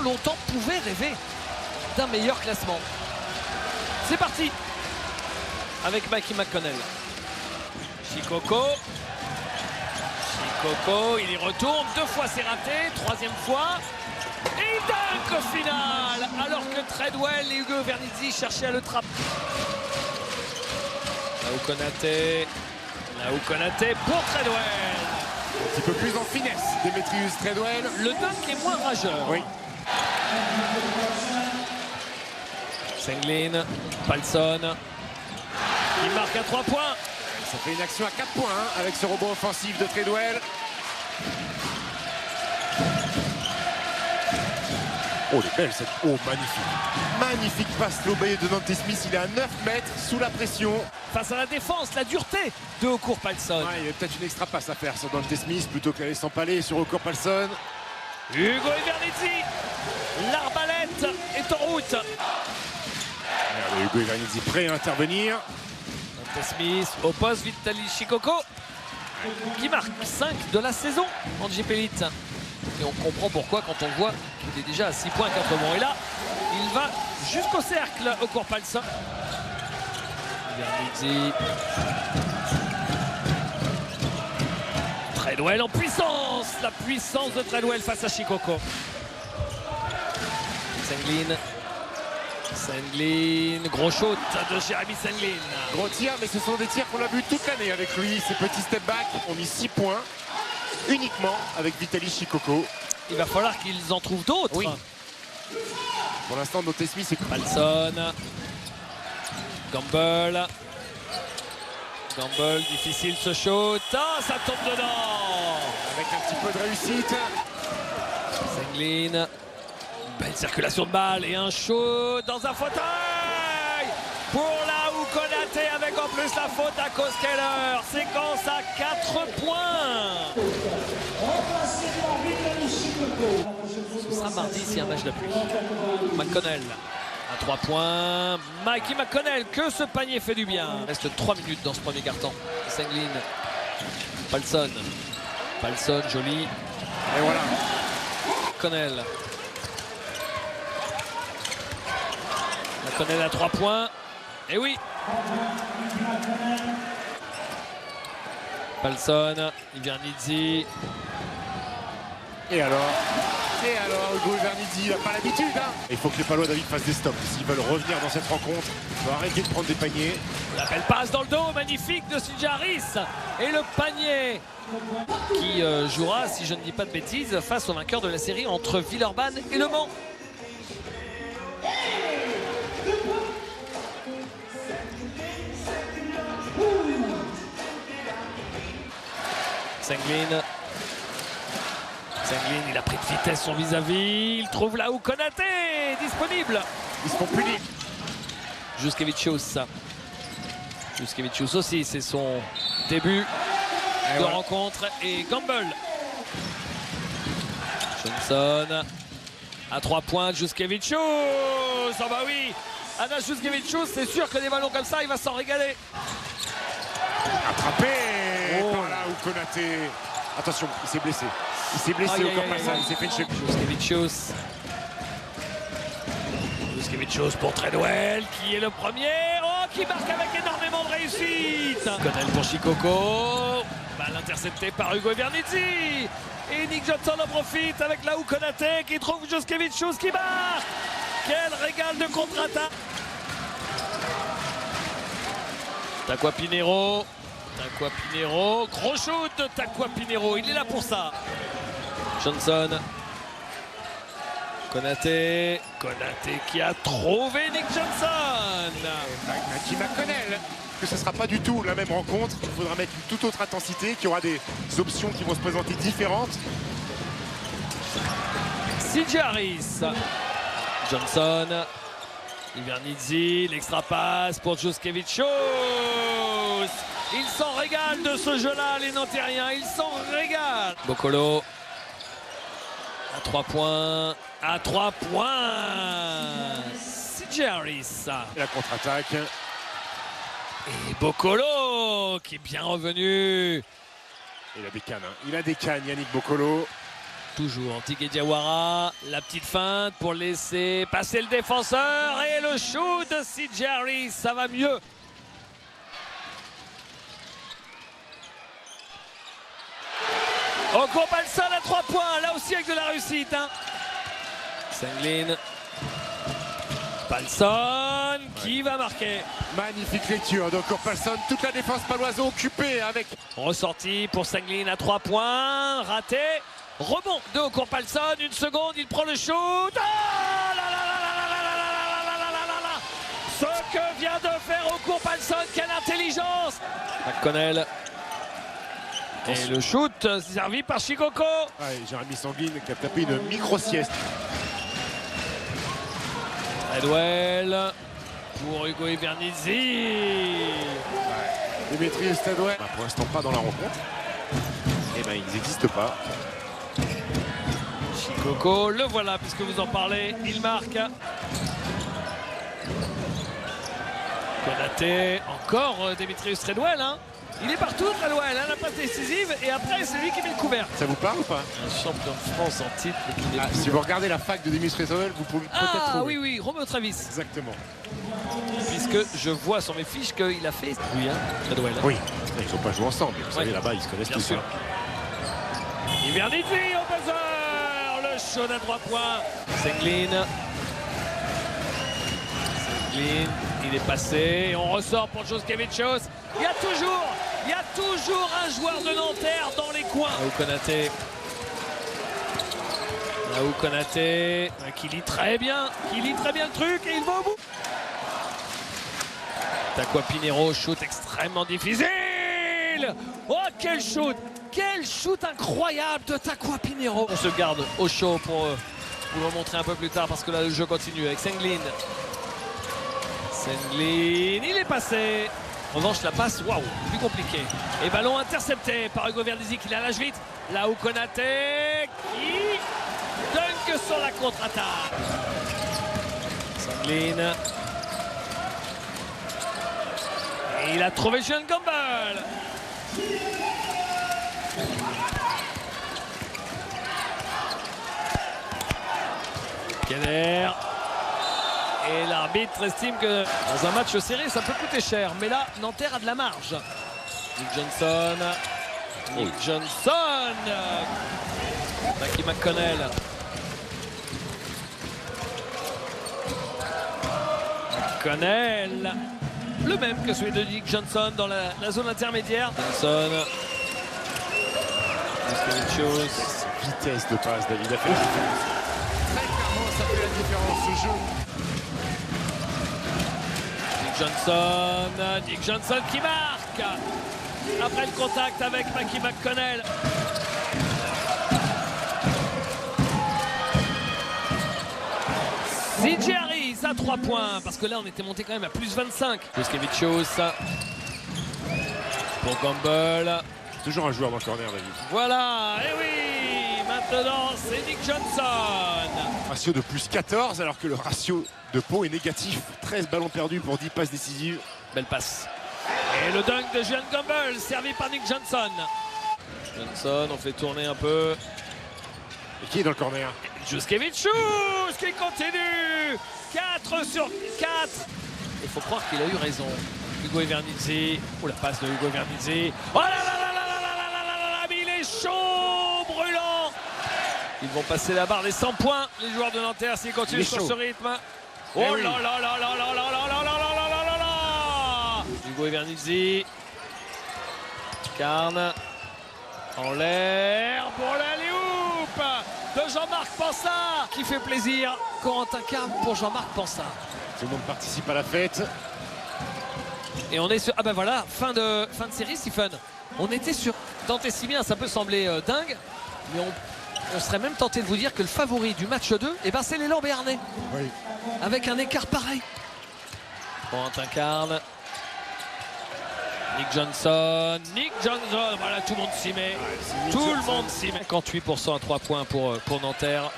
pendant longtemps pouvait rêver d'un meilleur classement. C'est parti avec Mikey McConnell. Shikoko, il y retourne, 2 fois c'est raté, 3e fois. Et il dunk au final, alors que Treadwell et Hugo Vernizzi cherchaient à le trapper. Là où Konaté pour Treadwell. Un petit peu plus en finesse, Demetrius Treadwell. Le dunk est moins rageur. Oui. Senglin, Palson, il marque à 3 points. Ça fait une action à 4 points hein, avec ce rebond offensif de Treadwell. Oh, les belles cette. Oh, magnifique. Magnifique passe lobée de Dante Smith. Il est à 9 mètres sous la pression. Face à la défense, la dureté de Okur Palson. Ouais, il y avait peut-être une extra passe à faire sur Dante Smith plutôt qu'aller s'empaler sur Okur Palson. Hugo Vernizzi, l'arbalète est en route. Hugo Vernizzi prêt à intervenir. Dante Smith oppose Vitaly Shikoko qui marque 5 de la saison en JP Elite. Et on comprend pourquoi quand on le voit qu'il est déjà à 6 points 4 rebonds. Et là, il va jusqu'au cercle au court Palson. Vernizzi. Treadwell en puissance. La puissance de Treadwell face à Shikoko. Senglin, gros shoot de Jérémy Senglin. Gros tir, mais ce sont des tirs qu'on a vu toute l'année avec lui. Ces petits step back ont mis 6 points uniquement avec Vitaly Shikoko. Il va falloir qu'ils en trouvent d'autres. Oui. Pour l'instant, Dante Smith c'est Palson. Gamble, difficile ce shoot. Ah, ça tombe dedans. avec un petit peu de réussite. Senglin. Belle circulation de balle et un shoot dans un fauteuil pour là où Konaté avec en plus la faute à Koskeller. Séquence à 4 points. Ce sera mardi s'il y a un match de pluie. McConnell à 3 points. Mikey McConnell, que ce panier fait du bien. Il reste 3 minutes dans ce premier carton. Senglin, Palson, joli. Et voilà. McConnell à 3 points. Et oui. Palson, Vernizzi. Et alors, Hugo Vernizzi, il n'a pas l'habitude. Hein. Il faut que les Palois David fassent des stops. S'ils veulent revenir dans cette rencontre, il faut arrêter de prendre des paniers. La belle passe dans le dos, magnifique de CJ Harris. Et le panier qui jouera, si je ne dis pas de bêtises, face au vainqueur de la série entre Villeurbanne et Le Mans. Senglin, il a pris de vitesse son vis-à-vis. Il trouve là où Konaté est disponible. Ils se font punir. Juskevicius aussi, c'est son début de rencontre. Et Gamble. Johnson à 3 points. Juskevicius. Ah bah oui, Anas Juskevicius, c'est sûr que des ballons comme ça, il va s'en régaler. Attrapé par là où Konaté. Attention, il s'est blessé. Au corps passage, il s'est fait une chute. Juskevicius pour Treadwell, qui est le premier. Oh, qui marque avec énormément de réussite. Connell pour Shikoko. Balle interceptée par Hugo Vernizzi. Et Nick Johnson en profite avec là où Konaté qui trouve Juskevicius qui marque. Quel régal de contre-attaque. Takwa Pinheiro, gros shoot de Takwa Pinheiro, il est là pour ça. Johnson, Konaté qui a trouvé Nick Johnson. Mikey McConnell, que ce ne sera pas du tout la même rencontre. Il faudra mettre une toute autre intensité, qu'il y aura des options qui vont se présenter différentes. CJ Harris, Johnson, Vernizzi, l'extra passe pour Juskevicius. Ils s'en régalent de ce jeu-là, les Nantériens, ils s'en régalent. Bokolo, à 3 points, CJ Harris. La contre-attaque. Et Bokolo, qui est bien revenu. Il a des cannes, Yannick Bokolo. toujours. Tigé Diawara, la petite feinte pour laisser passer le défenseur et le shoot de CJ Harris, ça va mieux. Okompalson à 3 points, là aussi avec de la réussite. Senglin. Palson qui va marquer. Magnifique lecture d'Okompalson, toute la défense paloise occupée avec. Ressorti pour Senglin à 3 points, raté. Rebond de Okompalson, une seconde, il prend le shoot. Oh là là là là là là là là là là là. Ce que vient de faire Okompalson, quelle intelligence. McConnell. Et le shoot servi par Shikoko. Ouais, Jérémy Senglin qui a tapé une micro-sieste. Treadwell pour Hugo Evernizzi. Dimitri Treadwell. Pour l'instant pas dans la rencontre. Eh ben ils n'existent pas. Shikoko, le voilà puisque vous en parlez, il marque. Konaté, encore Demetrius Treadwell. Il est partout, Treadwell, la passe décisive et après c'est lui qui met le couvert. Ça vous parle ou pas? Un champion de France en titre. Si vous regardez la fac de Demetrius Treadwell, vous pouvez peut-être trouver. Oui, Romeo Travis. Exactement. Puisque je vois sur mes fiches qu'il a fait. Oui, Treadwell. Oui, ils n'ont pas joué ensemble. Vous savez, là-bas, ils se connaissent tous. Evernizzi au buzzer. Le shoot à 3 points. Senglin. Il est passé. On ressort pour Joskevicius. Il y a toujours un joueur de Nanterre dans les coins. Laou Konaté qui lit très bien le truc et il va au bout. Takwa Pinheiro, shoot extrêmement difficile. Oh, quel shoot incroyable de Takwa Pinheiro. On se garde au chaud pour vous le montrer un peu plus tard parce que là le jeu continue avec Senglin. Il est passé. En revanche, la passe, waouh, plus compliqué. Et ballon intercepté par Hugo Evernizzi qui la lâche vite. Laou Konaté qui dunk sur la contre-attaque. Senglin. Et il a trouvé Juan Campbell. Keller. Et l'arbitre estime que dans un match serré, ça peut coûter cher. Mais là, Nanterre a de la marge. Nick Johnson. Mackie McConnell. Le même que celui de Nick Johnson dans la zone intermédiaire. Johnson. Vitesse de passe, David a fait la différence. Très clairement, ça fait la différence ce jeu. Nick Johnson qui marque après le contact avec Mackie McConnell. CJ Harris à 3 points parce que là on était monté quand même à plus 25. Joskevicius pour Campbell. Toujours un joueur dans le corner, David. Voilà, et oui, maintenant c'est Nick Johnson. Ratio de plus 14 alors que le ratio de Pau est négatif. 13 ballons perdus pour 10 passes décisives. Belle passe. Et le dunk de Juan Campbell servi par Nick Johnson. On fait tourner un peu. Et qui est dans le corner? Joskevicius qui continue. 4 sur 4. Il faut croire qu'il a eu raison. Hugo Evernizzi. Oh, la passe de Hugo Evernizzi. Oh là là là là là là là là là, mais il est chaud, brûlant. Ils vont passer la barre des 100 points, les joueurs de Nanterre, s'ils continuent sur ce rythme. Oh là là là là là là là là là là là là là. Hugo Evernizzi. Carne. En l'air pour la loupe de Jean-Marc Pansard qui fait plaisir. Corentin Carne pour Jean-Marc Pansard. Tout le monde participe à la fête. Et on est sur... Ah ben voilà, fin de série, Stephen. On était sur... Tant et si bien, ça peut sembler dingue, mais on serait même tenté de vous dire que le favori du match 2, eh ben c'est l'élan béarnais. Oui. Avec un écart pareil. Corentin Carne. Nick Johnson, voilà, tout le monde s'y met. Ouais, tout le monde s'y met. 58% à 3 points pour Nanterre.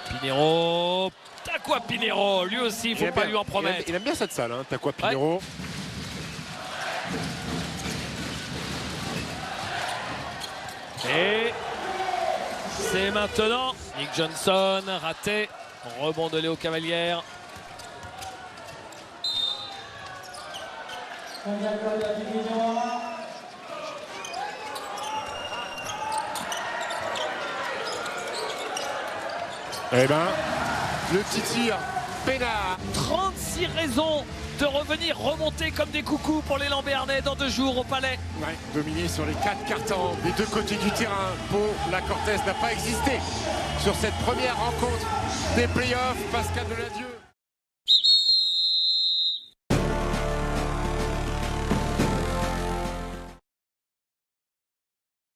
Pinheiro. Takwa Pinheiro, lui aussi, il ne faut pas lui en promettre. Il aime bien cette salle, hein, Takwa Pinheiro. Ouais. Et C'est maintenant. Nick Johnson, raté. Rebond de Léo Cavalière. Eh ben, le petit tir, Pénard. 36 raisons de revenir remonter comme des coucous pour les Lambéarnais dans 2 jours au Palais. Ouais, dominé sur les 4 cartons des 2 côtés du terrain. Pau, la Cortez n'a pas existé sur cette première rencontre des playoffs. Pascal Deladieu.